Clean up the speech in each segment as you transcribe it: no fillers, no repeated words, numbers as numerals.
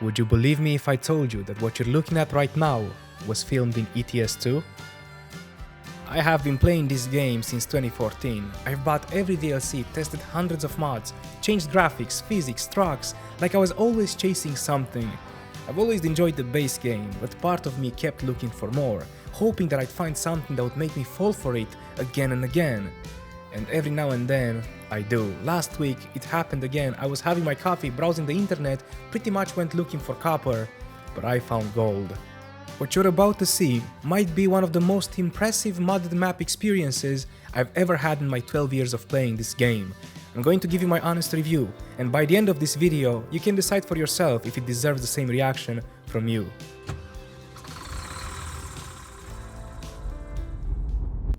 Would you believe me if I told you that what you're looking at right now was filmed in ETS2? I have been playing this game since 2014. I've bought every DLC, tested hundreds of mods, changed graphics, physics, trucks, like I was always chasing something. I've always enjoyed the base game, but part of me kept looking for more, hoping that I'd find something that would make me fall for it again and again. And every now and then, I do. Last week, it happened again. I was having my coffee, browsing the internet, pretty much went looking for copper, but I found gold. What you're about to see might be one of the most impressive modded map experiences I've ever had in my 12 years of playing this game. I'm going to give you my honest review, and by the end of this video, you can decide for yourself if it deserves the same reaction from you.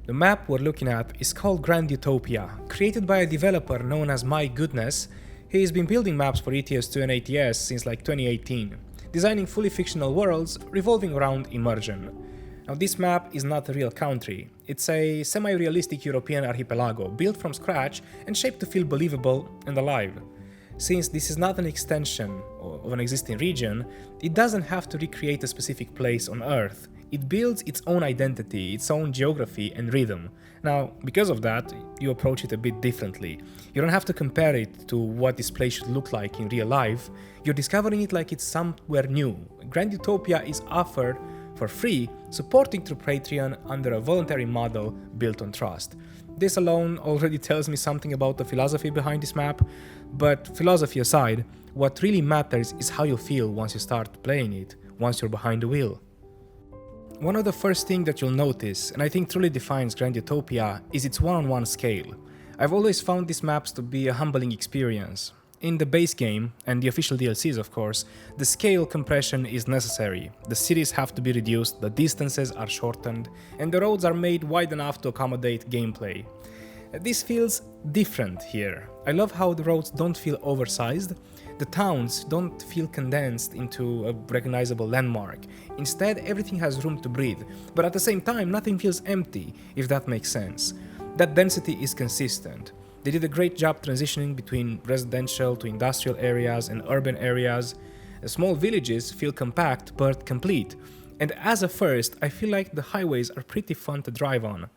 The map we're looking at is called Grand Utopia, created by a developer known as My Goodness. He's been building maps for ETS2 and ATS since like 2018, designing fully fictional worlds revolving around immersion. Now this map is not a real country, it's a semi-realistic European archipelago built from scratch and shaped to feel believable and alive. Since this is not an extension of an existing region, it doesn't have to recreate a specific place on Earth. It builds its own identity, its own geography and rhythm. Now, because of that, you approach it a bit differently. You don't have to compare it to what this place should look like in real life. You're discovering it like it's somewhere new. Grand Utopia is offered for free, supporting through Patreon under a voluntary model built on trust. This alone already tells me something about the philosophy behind this map, but philosophy aside, what really matters is how you feel once you start playing it, once you're behind the wheel. One of the first things that you'll notice, and I think truly defines Grand Utopia, is its one-on-one scale. I've always found these maps to be a humbling experience. In the base game, and the official DLCs of course, the scale compression is necessary. The cities have to be reduced, the distances are shortened, and the roads are made wide enough to accommodate gameplay. This feels different here. I love how the roads don't feel oversized. The towns don't feel condensed into a recognizable landmark. Instead, everything has room to breathe, but at the same time, nothing feels empty, if that makes sense. That density is consistent. They did a great job transitioning between residential to industrial areas and urban areas. Small villages feel compact but complete. And as a first, I feel like the highways are pretty fun to drive on.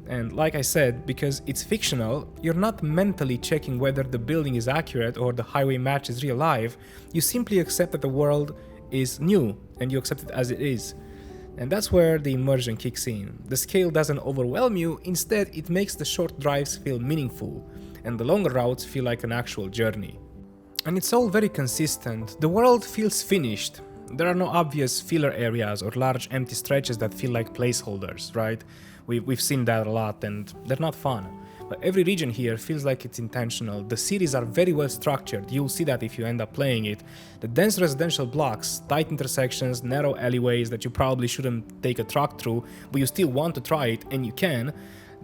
And like I said, because it's fictional, you're not mentally checking whether the building is accurate or the highway matches real life. You simply accept that the world is new and you accept it as it is. And that's where the immersion kicks in. The scale doesn't overwhelm you, instead it makes the short drives feel meaningful and the longer routes feel like an actual journey. And it's all very consistent. The world feels finished. There are no obvious filler areas or large empty stretches that feel like placeholders, right? We've seen that a lot and they're not fun. But every region here feels like it's intentional. The cities are very well structured, you'll see that if you end up playing it. The dense residential blocks, tight intersections, narrow alleyways that you probably shouldn't take a truck through, but you still want to try it, and you can.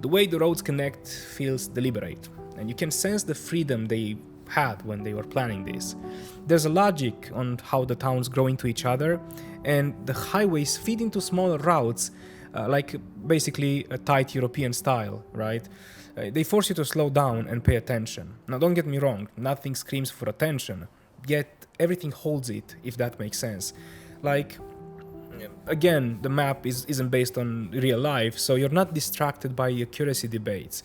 The way the roads connect feels deliberate, and you can sense the freedom they had when they were planning this. There's a logic on how the towns grow into each other, and the highways feed into smaller routes, like basically a tight European style, right? They force you to slow down and pay attention. Now don't get me wrong, nothing screams for attention, yet everything holds it, if that makes sense. Like, again, the map isn't based on real life, so you're not distracted by accuracy debates.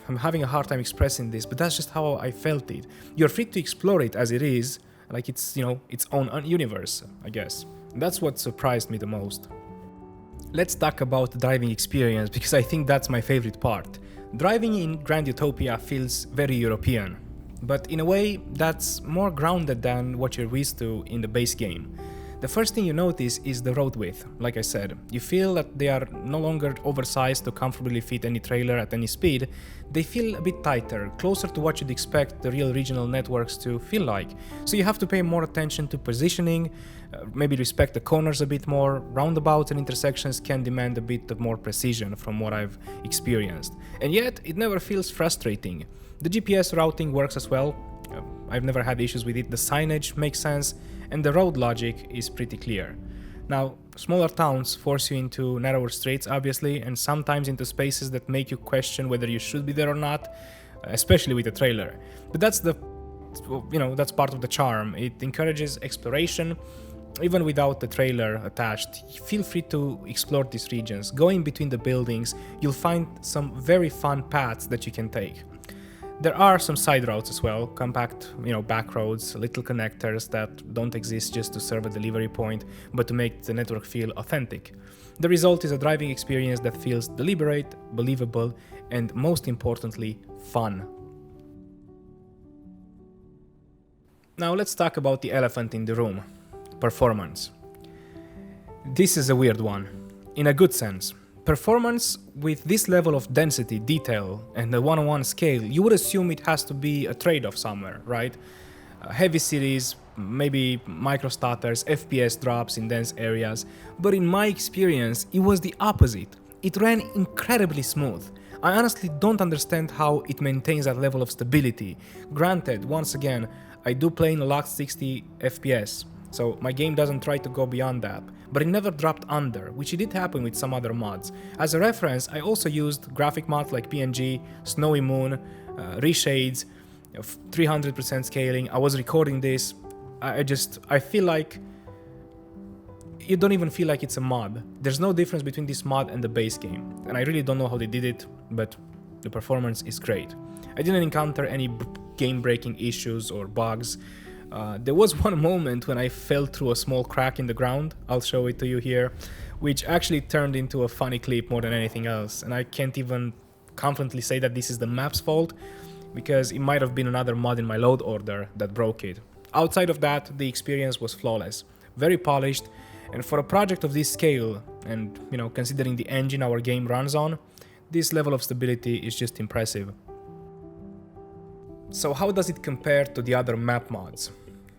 I'm having a hard time expressing this, but that's just how I felt it. You're free to explore it as it is, like it's, its own universe, I guess. And that's what surprised me the most. Let's talk about the driving experience, because I think that's my favorite part. Driving in Grand Utopia feels very European, but in a way that's more grounded than what you're used to in the base game. The first thing you notice is the road width. Like I said, you feel that they are no longer oversized to comfortably fit any trailer at any speed. They feel a bit tighter, closer to what you'd expect the real regional networks to feel like. So you have to pay more attention to positioning, maybe respect the corners a bit more. Roundabouts and intersections can demand a bit of more precision from what I've experienced. And yet, it never feels frustrating. The GPS routing works as well. I've never had issues with it. The signage makes sense, and the road logic is pretty clear. Now, smaller towns force you into narrower streets, obviously, and sometimes into spaces that make you question whether you should be there or not, especially with a trailer. But that's the that's part of the charm. It encourages exploration, even without the trailer attached. Feel free to explore these regions. Going between the buildings, you'll find some very fun paths that you can take. There are some side routes as well, compact, back roads, little connectors that don't exist just to serve a delivery point, but to make the network feel authentic. The result is a driving experience that feels deliberate, believable, and most importantly, fun. Now let's talk about the elephant in the room: performance. This is a weird one, in a good sense. Performance with this level of density, detail, and a one-on-one scale, you would assume it has to be a trade-off somewhere, right? Heavy cities, maybe micro-stutters, FPS drops in dense areas, but in my experience, it was the opposite. It ran incredibly smooth. I honestly don't understand how it maintains that level of stability. Granted, once again, I do play in a locked 60 FPS, so my game doesn't try to go beyond that, but it never dropped under, which it did happen with some other mods. As a reference, I also used graphic mods like PNG, Snowy Moon, reshades, 300% scaling. I was recording this. I feel like you don't even feel like it's a mod. There's no difference between this mod and the base game, and I really don't know how they did it, but the performance is great. I didn't encounter any game-breaking issues or bugs. There was one moment when I fell through a small crack in the ground, I'll show it to you here, which actually turned into a funny clip more than anything else, and I can't even confidently say that this is the map's fault, because it might have been another mod in my load order that broke it. Outside of that, the experience was flawless, very polished, and for a project of this scale, and considering the engine our game runs on, this level of stability is just impressive. So how does it compare to the other map mods?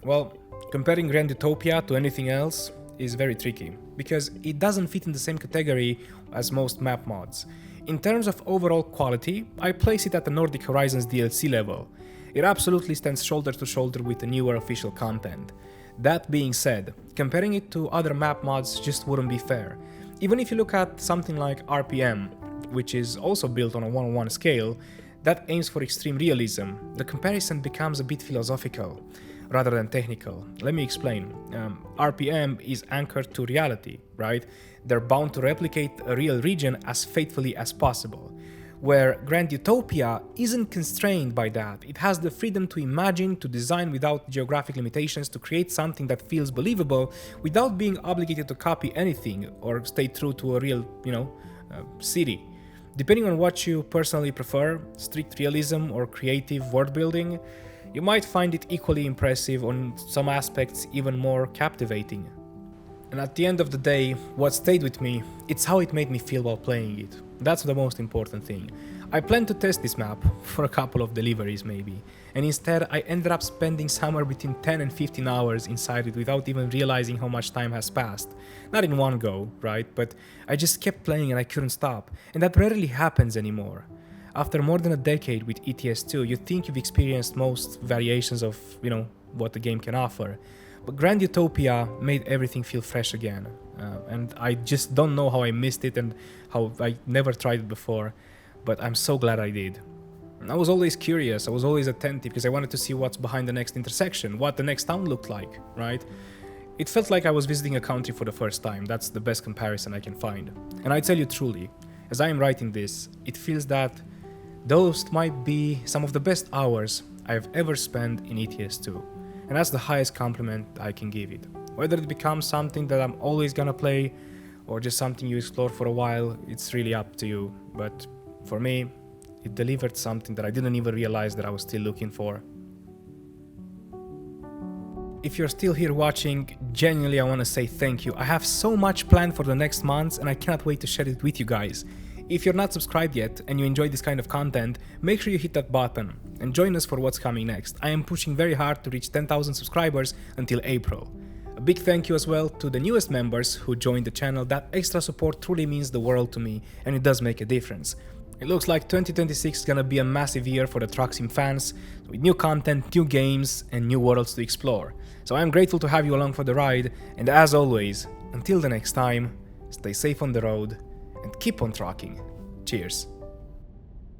Well, comparing Grand Utopia to anything else is very tricky, because it doesn't fit in the same category as most map mods. In terms of overall quality, I place it at the Nordic Horizons DLC level. It absolutely stands shoulder to shoulder with the newer official content. That being said, comparing it to other map mods just wouldn't be fair. Even if you look at something like RPM, which is also built on a 1:1 scale, that aims for extreme realism, the comparison becomes a bit philosophical rather than technical. Let me explain. RPM is anchored to reality, right? They're bound to replicate a real region as faithfully as possible. Where Grand Utopia isn't constrained by that. It has the freedom to imagine, to design without geographic limitations, to create something that feels believable without being obligated to copy anything or stay true to a real, city. Depending on what you personally prefer, strict realism or creative world building, you might find it equally impressive, on some aspects even more captivating. And at the end of the day, what stayed with me, it's how it made me feel while playing it. That's the most important thing. I planned to test this map for a couple of deliveries maybe, and instead I ended up spending somewhere between 10 and 15 hours inside it without even realizing how much time has passed. Not in one go, right? But I just kept playing and I couldn't stop, and that rarely happens anymore. After more than a decade with ETS2, you think you've experienced most variations of, what the game can offer. But Grand Utopia made everything feel fresh again, and I just don't know how I missed it and how I never tried it before, but I'm so glad I did. I was always curious, I was always attentive, because I wanted to see what's behind the next intersection, what the next town looked like, right? It felt like I was visiting a country for the first time. That's the best comparison I can find. And I tell you truly, as I am writing this, it feels that those might be some of the best hours I've ever spent in ETS2. And that's the highest compliment I can give it. Whether it becomes something that I'm always gonna play, or just something you explore for a while, it's really up to you. But for me, it delivered something that I didn't even realize that I was still looking for. If you're still here watching, genuinely I want to say thank you. I have so much planned for the next months and I cannot wait to share it with you guys. If you're not subscribed yet and you enjoy this kind of content, make sure you hit that button and join us for what's coming next. I am pushing very hard to reach 10,000 subscribers until April. A big thank you as well to the newest members who joined the channel. That extra support truly means the world to me, and it does make a difference. It looks like 2026 is gonna be a massive year for the trucksim fans, with new content, new games, and new worlds to explore. So I'm grateful to have you along for the ride, and as always, until the next time, stay safe on the road and keep on trucking. Cheers.